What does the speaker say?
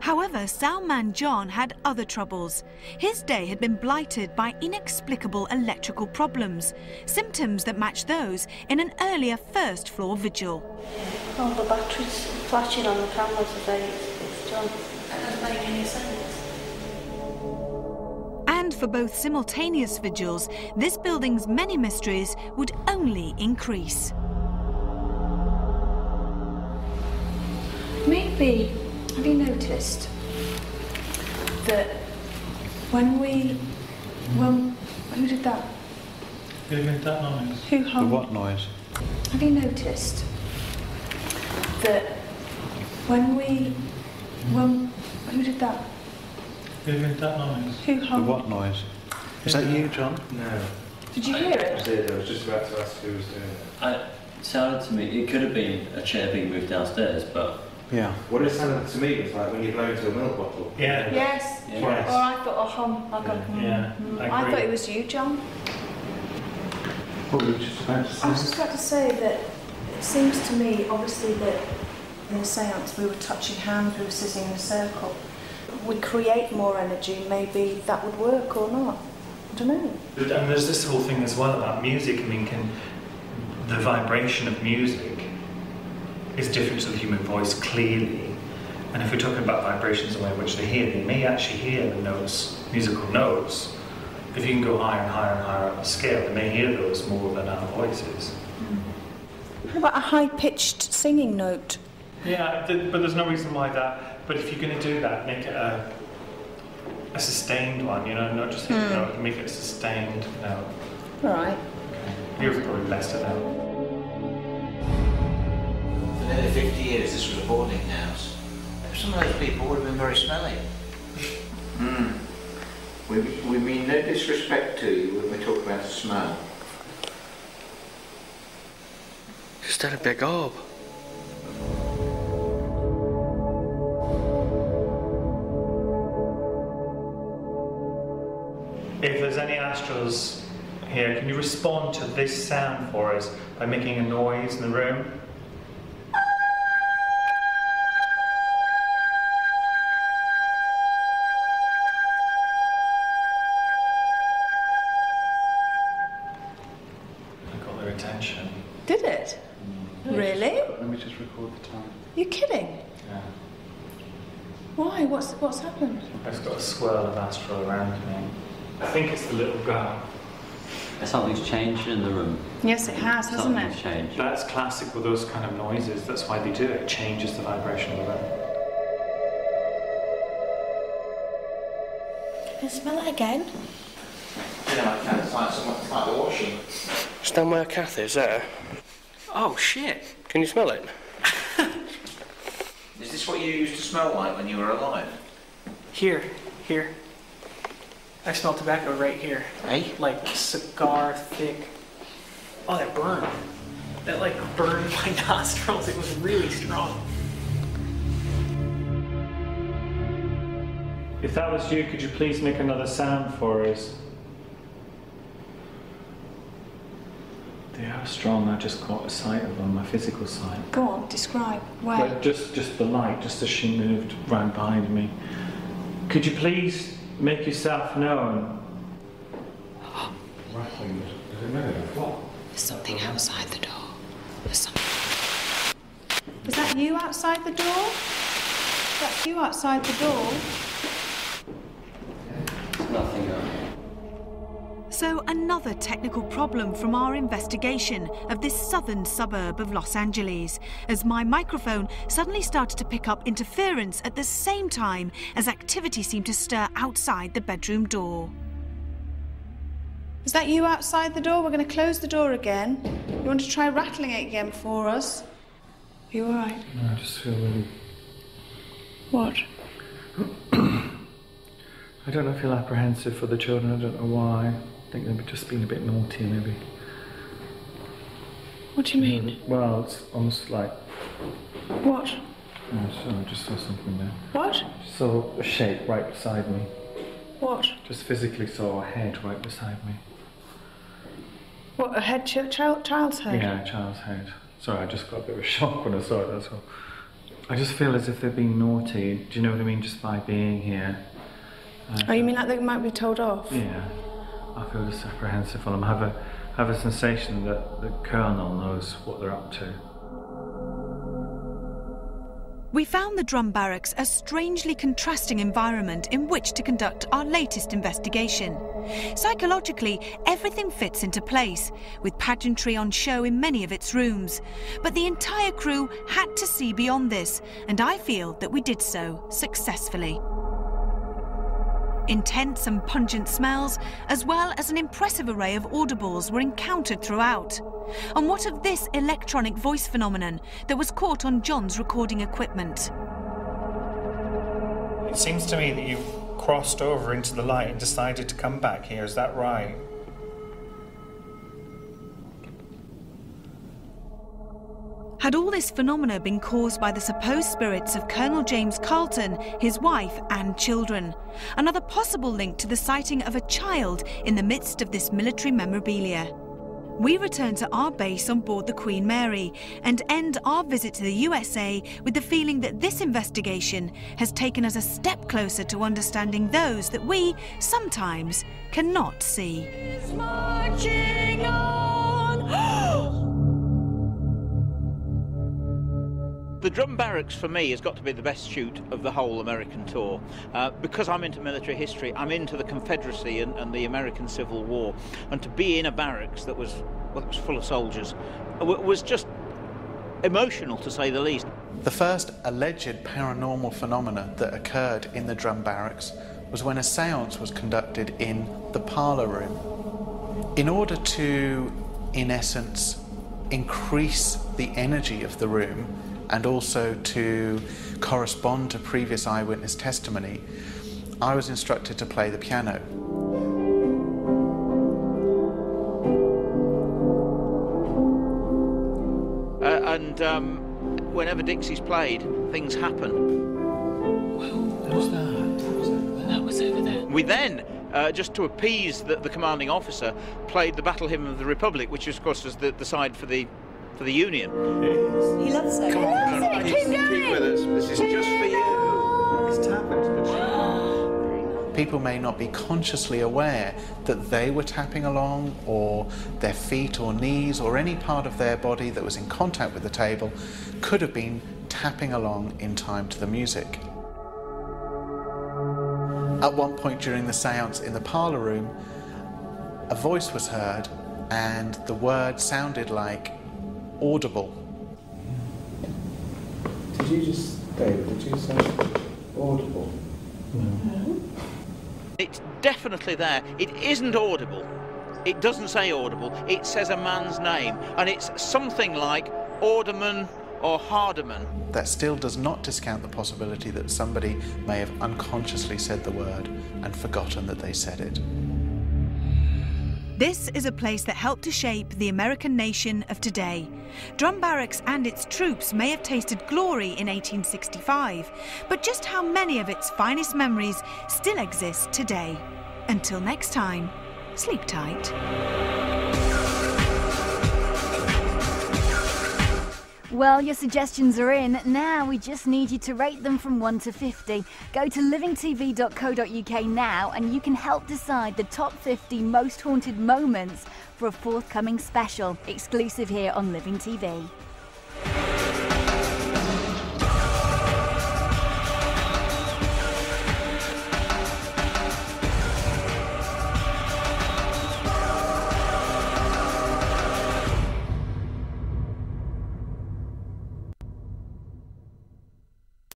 However, soundman John had other troubles. His day had been blighted by inexplicable electrical problems, symptoms that matched those in an earlier first-floor vigil. Oh, the battery's flashing on the camera today. It's John. That doesn't make any sense. And for both simultaneous vigils, this building's many mysteries would only increase. Maybe, have you noticed that when who did that? Who made that noise? Who hung? The what noise? Have you noticed that when who did that? Who made that noise? Who hung? The what noise? Is that you, John? No. Did you hear it? I did. I was just about to ask who was doing it. It sounded to me, it could have been a chair being moved downstairs, but... Yeah. What it sounded to me was like when you blow into a milk bottle. Yeah. Yes. Yeah. Or I thought, oh, hum. Yeah. I thought it was you, John. What were you just about to say? I was just about to say that it seems to me, obviously, that in a seance we were touching hands, we were sitting in a circle. We create more energy, maybe that would work or not. I don't know. And there's this whole thing as well about music. I mean, the vibration of music is different to the human voice, clearly. And if we're talking about vibrations, the way in which they may actually hear the notes, musical notes. If you can go higher and higher and higher up the scale, they may hear those more than our voices. How about a high-pitched singing note? Yeah, but there's no reason why that. But if you're going to do that, make it a sustained one, you know, not just hit a note, make it a sustained note. All right. Okay. You're probably best at that. For nearly 50 years, this was a boarding house. Some of those people would have been very smelly. We mean no disrespect to you when we talk about the smell. Just had a big orb. If there's any astrals here, can you respond to this sound for us by making a noise in the room? I got their attention. Did it? Really? Let me just record the time. You're kidding? Yeah. Why? What's happened? I've just got a swirl of astral around me. I think it's the little girl. Something's changed in the room. Yes, it has, hasn't Something's it? changed. That's classic with those kind of noises. That's why they do it. It changes the vibration of the room. Can you smell it again? You know, it's like the washing. Stand where Kath is, there. Oh, shit. Can you smell it? Is this what you used to smell like when you were alive? Here. I smell tobacco right here. Hey? Like cigar thick. Oh, that burned. That like burned my nostrils. It was really strong. If that was you, could you please make another sound for us? They are strong. I just caught a sight of them, a physical sight. Go on, describe. Where? But just the light, just as she moved round behind me. Could you please make yourself known? Rattling. Does it move? What? There's something outside the door. There's something. Is that you outside the door? That's you outside the door? There's nothing on. So another technical problem from our investigation of this southern suburb of Los Angeles, as my microphone suddenly started to pick up interference at the same time as activity seemed to stir outside the bedroom door. Is that you outside the door? We're going to close the door again. You want to try rattling it again for us? Are you all right? No, I just feel really... What? I don't know, I feel apprehensive for the children. I don't know why. I think they've just been a bit naughty, maybe. What do you mean? Well, it's almost like... What? I just saw something there. What? Saw a shape right beside me. What? Just physically saw a head right beside me. What, a head, child's head? Yeah, a child's head. Sorry, I just got a bit of a shock when I saw it, that's all. I just feel as if they're being naughty. Do you know what I mean? Just by being here. Oh, you mean like they might be told off? Yeah. I feel just apprehensive for them. I have a sensation that the Colonel knows what they're up to. We found the drum barracks a strangely contrasting environment in which to conduct our latest investigation. Psychologically, everything fits into place, with pageantry on show in many of its rooms. But the entire crew had to see beyond this, and I feel that we did so successfully. Intense and pungent smells, as well as an impressive array of audibles, were encountered throughout. And what of this electronic voice phenomenon that was caught on John's recording equipment? It seems to me that you've crossed over into the light and decided to come back here, is that right? Had all this phenomena been caused by the supposed spirits of Colonel James Carlton, his wife and children? Another possible link to the sighting of a child in the midst of this military memorabilia. We return to our base on board the Queen Mary and end our visit to the USA with the feeling that this investigation has taken us a step closer to understanding those that we sometimes cannot see. Marching on. The drum barracks for me has got to be the best shoot of the whole American tour. Because I'm into military history, I'm into the Confederacy and the American Civil War, and to be in a barracks that was full of soldiers was just emotional, to say the least. The first alleged paranormal phenomena that occurred in the drum barracks was when a séance was conducted in the parlour room. In order to, in essence, increase the energy of the room, and also to correspond to previous eyewitness testimony, I was instructed to play the piano. Whenever Dixie's played, things happen. What was that? That was over there. We then, just to appease the commanding officer, played the Battle Hymn of the Republic, which of course was the side for the Union. He loves it. Come on, Keep going. Keep with us. This is just for you. It's tapping to the People may not be consciously aware that they were tapping along, or their feet or knees or any part of their body that was in contact with the table could have been tapping along in time to the music. At one point during the séance in the parlour room, a voice was heard and the word sounded like audible. Did you say audible? No. It's definitely there. It isn't audible. It doesn't say audible. It says a man's name, and it's something like Alderman or Hardeman. That still does not discount the possibility that somebody may have unconsciously said the word and forgotten that they said it. This is a place that helped to shape the American nation of today. Drum Barracks and its troops may have tasted glory in 1865, but just how many of its finest memories still exist today? Until next time, sleep tight. Well, your suggestions are in. Now we just need you to rate them from 1 to 50. Go to livingtv.co.uk now and you can help decide the top 50 most haunted moments for a forthcoming special, exclusive here on Living TV.